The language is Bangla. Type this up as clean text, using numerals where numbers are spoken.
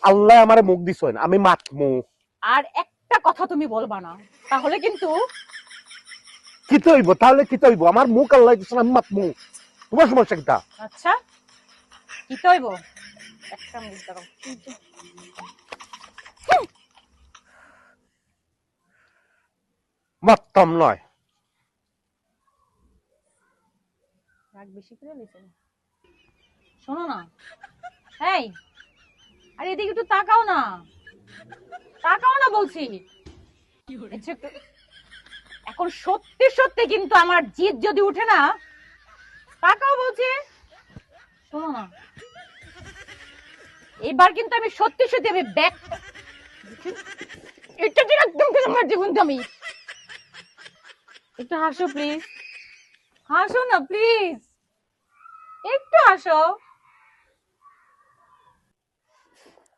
আল্লাহ আমারে মুখ দিছেন, আমি মাতমু। আর একটা কথা তুমি বলবা না, তাহলে কিন্তু। কি হইব তাহলে? কি হইব? আমার মুখ আল্লাহ দিছেন, আমি মাতমু। তোমার সমস্যা কিটা? আচ্ছা, কি হইব? একটা মিনিট দাঁড়াও। মাততাম নয়। রাগ বেশি করে দিছে। শোনো না, এই, আরে এদিকে একটু তাকাও না, তাকাও না বলছি। এখন সত্যি সত্যি কিন্তু আমার জিদ যদি উঠে না, তাকাও বলছি। শোনো না, এবার কিন্তু আমি সত্যি সত্যি আমি ব্যাক, এটা ঠিক একদম আমার জীবন আমি। একটু হাসো প্লিজ, হাসো না প্লিজ, একটু হাসো।